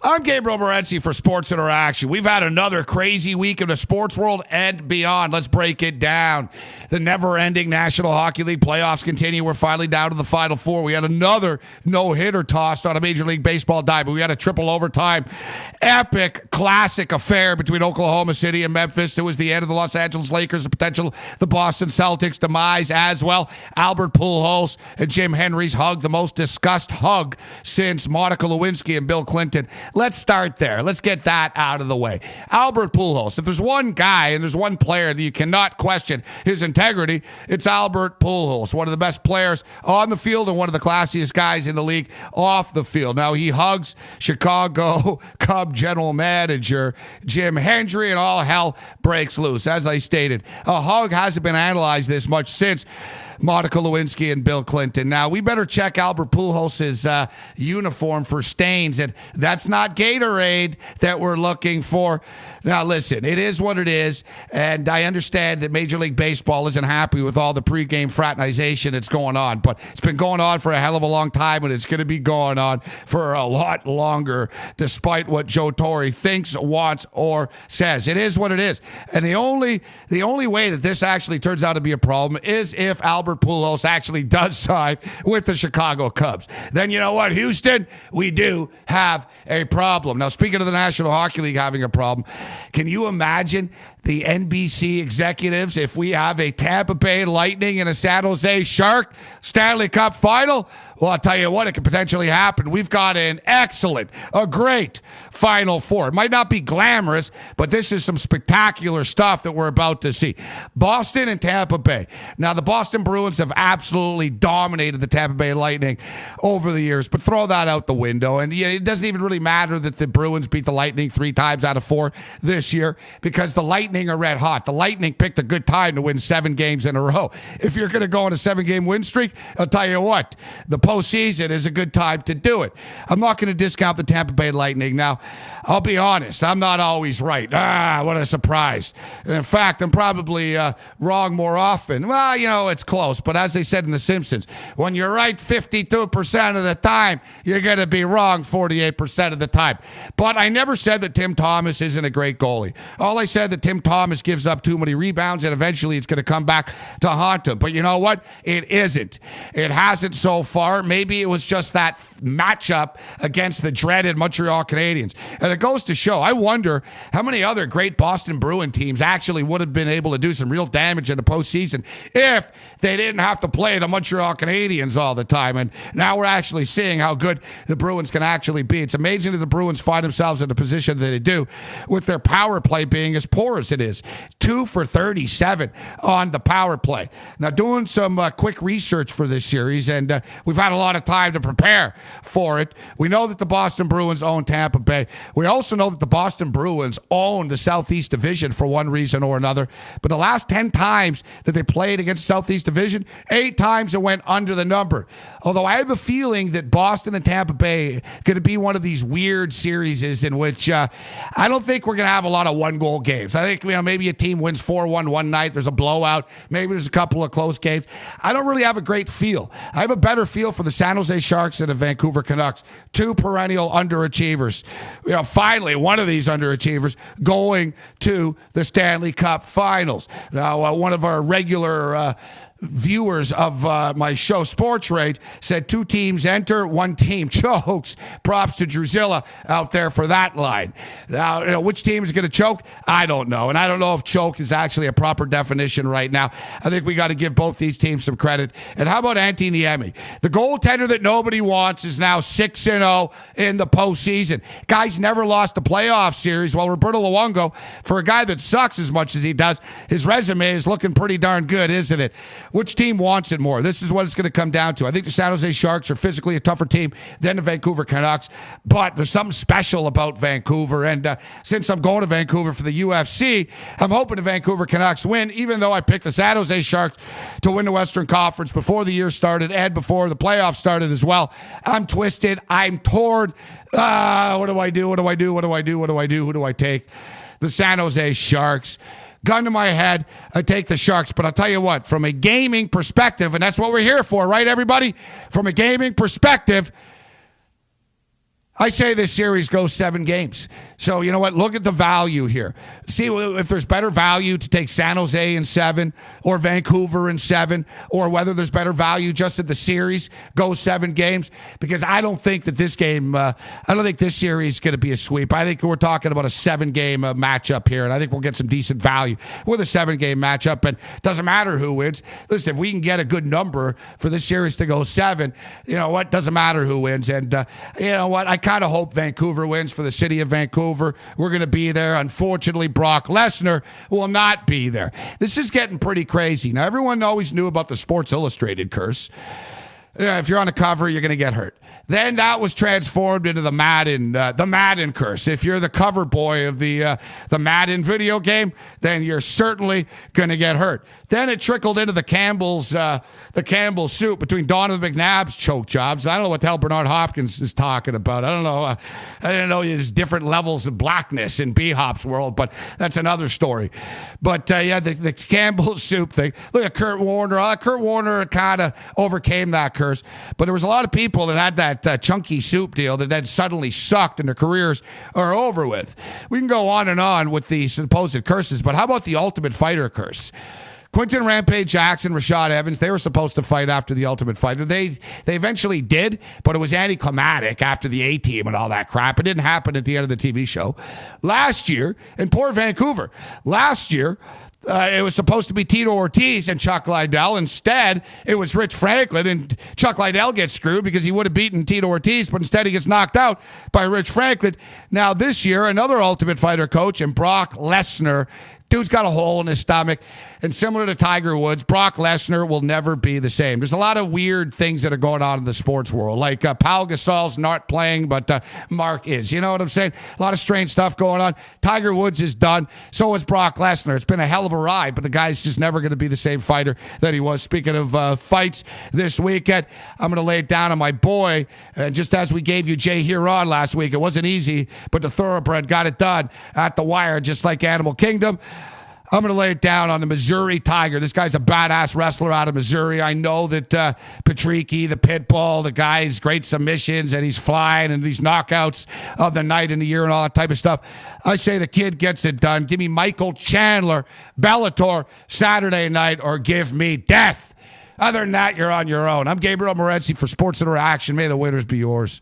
I'm Gabriel Morency for Sports Interaction. We've had another crazy week in the sports world and beyond. Let's break it down. The never-ending National Hockey League playoffs continue. We're finally down to the Final Four. We had another no-hitter tossed on a Major League Baseball diamond. We had a triple overtime, epic, classic affair between Oklahoma City and Memphis. It was the end of the Los Angeles Lakers, the Boston Celtics demise as well. Albert Pujols and Jim Henry's hug, the most discussed hug since Monica Lewinsky and Bill Clinton. Let's start there. Let's get that out of the way. Albert Pujols. If there's one guy and there's one player that you cannot question his integrity, it's Albert Pujols, one of the best players on the field and one of the classiest guys in the league off the field. Now, he hugs Chicago Cub general manager Jim Hendry, and all hell breaks loose. As I stated, a hug hasn't been analyzed this much since Monica Lewinsky and Bill Clinton. Now, we better check Albert Pujols' uniform for stains, and that's not Gatorade that we're looking for. Now, listen, it is what it is, and I understand that Major League Baseball isn't happy with all the pregame fraternization that's going on, but it's been going on for a hell of a long time, and it's going to be going on for a lot longer, despite what Joe Torre thinks, wants, or says. It is what it is, and the only way that this actually turns out to be a problem is if Albert Pujols actually does sign with the Chicago Cubs. Then you know what, Houston? We do have a problem. Now, speaking of the National Hockey League having a problem, can you imagine the NBC executives if we have a Tampa Bay Lightning and a San Jose Shark Stanley Cup final? Well, I'll tell you what, it could potentially happen. We've got a great Final Four. It might not be glamorous, but this is some spectacular stuff that we're about to see. Boston and Tampa Bay. Now, the Boston Bruins have absolutely dominated the Tampa Bay Lightning over the years, but throw that out the window. And it doesn't even really matter that the Bruins beat the Lightning 3 times out of 4 this year, because the Lightning are red hot. The Lightning picked a good time to win 7 games in a row. If you're going to go on a 7-game win streak, I'll tell you what, the postseason is a good time to do it. I'm not going to discount the Tampa Bay Lightning. Now, I'll be honest, I'm not always right. What a surprise. In fact, I'm probably wrong more often. Well, it's close, but as they said in The Simpsons, when you're right 52% of the time, you're going to be wrong 48% of the time. But I never said that Tim Thomas isn't a great goalie. All I said that Tim Thomas gives up too many rebounds, and eventually it's going to come back to haunt him. But you know what? It isn't. It hasn't so far. Maybe it was just that matchup against the dreaded Montreal Canadiens. And it goes to show, I wonder how many other great Boston Bruin teams actually would have been able to do some real damage in the postseason if they didn't have to play the Montreal Canadiens all the time. And now we're actually seeing how good the Bruins can actually be. It's amazing that the Bruins find themselves in the position that they do, with their power play being as poor as it is. 2 for 37 on the power play. Now, doing some quick research for this series, and we've had a lot of time to prepare for it. We know that the Boston Bruins own Tampa Bay. We also know that the Boston Bruins own the Southeast Division for one reason or another. But the last 10 times that they played against Southeast Division, 8 times it went under the number. Although I have a feeling that Boston and Tampa Bay are going to be one of these weird series in which I don't think we're going to have a lot of one-goal games. I think maybe a team wins 4-1 one night. There's a blowout. Maybe there's a couple of close games. I don't really have a great feel. I have a better feel for the San Jose Sharks and the Vancouver Canucks, 2 perennial underachievers. Finally, one of these underachievers going to the Stanley Cup Finals. Now, one of our regular viewers of my show, Sports Rage, said 2 teams enter, 1 team chokes. Props to Drusilla out there for that line. Now, which team is going to choke? I don't know. And I don't know if choke is actually a proper definition right now. I think we got to give both these teams some credit. And how about Antti Niemi? The goaltender that nobody wants is now 6-0 in the postseason. Guy's never lost a playoff series, while Roberto Luongo, for a guy that sucks as much as he does, his resume is looking pretty darn good, isn't it? Which team wants it more? This is what it's going to come down to. I think the San Jose Sharks are physically a tougher team than the Vancouver Canucks, but there's something special about Vancouver. And since I'm going to Vancouver for the UFC, I'm hoping the Vancouver Canucks win, even though I picked the San Jose Sharks to win the Western Conference before the year started and before the playoffs started as well. I'm twisted. I'm torn. What do I do? What do I do? What do I do? What do I do? Who do I take? The San Jose Sharks. Gun to my head, I take the Sharks. But I'll tell you what, from a gaming perspective, and that's what we're here for, right, everybody? From a gaming perspective, I say this series goes 7 games. So, you know what? Look at the value here. See if there's better value to take San Jose in 7 or Vancouver in 7, or whether there's better value just at the series goes 7 games. Because I don't think that this game, I don't think this series is going to be a sweep. I think we're talking about a 7-game matchup here, and I think we'll get some decent value with a 7-game matchup. And it doesn't matter who wins. Listen, if we can get a good number for this series to go 7, you know what? Doesn't matter who wins. And you know what? I kind of hope Vancouver wins for the city of Vancouver. We're going to be there. Unfortunately, Brock Lesnar will not be there. This is getting pretty crazy. Now, everyone always knew about the Sports Illustrated curse. If you're on the cover, you're going to get hurt. Then that was transformed into the Madden curse. If you're the cover boy of the Madden video game, then you're certainly going to get hurt. Then it trickled into the Campbell's soup between Donovan McNabb's choke jobs. I don't know what the hell Bernard Hopkins is talking about. I don't know. I didn't know there's different levels of blackness in B-Hop's world, but that's another story. But yeah, the Campbell's soup thing. Look at Kurt Warner. Kurt Warner kind of overcame that curse, but there was a lot of people that had that chunky soup deal that then suddenly sucked and their careers are over with. We can go on and on with the supposed curses, but how about the Ultimate Fighter curse? Quinton Rampage Jackson, Rashad Evans, they were supposed to fight after the Ultimate Fighter. They eventually did, but it was anticlimactic after the A-Team and all that crap. It didn't happen at the end of the TV show. Last year, in Port Vancouver, it was supposed to be Tito Ortiz and Chuck Liddell. Instead, it was Rich Franklin, and Chuck Liddell gets screwed because he would have beaten Tito Ortiz, but instead he gets knocked out by Rich Franklin. Now this year, another Ultimate Fighter coach, and Brock Lesnar. Dude's got a hole in his stomach. And similar to Tiger Woods, Brock Lesnar will never be the same. There's a lot of weird things that are going on in the sports world. Like Pau Gasol's not playing, but Mark is. You know what I'm saying? A lot of strange stuff going on. Tiger Woods is done. So is Brock Lesnar. It's been a hell of a ride, but the guy's just never going to be the same fighter that he was. Speaking of fights this weekend, I'm going to lay it down on my boy. And just as we gave you Jay Huron last week, it wasn't easy, but the Thoroughbred got it done at the wire, just like Animal Kingdom. I'm going to lay it down on the Missouri Tiger. This guy's a badass wrestler out of Missouri. I know that Patricky, the Pitbull, the guy's great submissions, and he's flying, and these knockouts of the night and the year and all that type of stuff. I say the kid gets it done. Give me Michael Chandler, Bellator, Saturday night, or give me death. Other than that, you're on your own. I'm Gabriel Morency for Sports Interaction. May the winners be yours.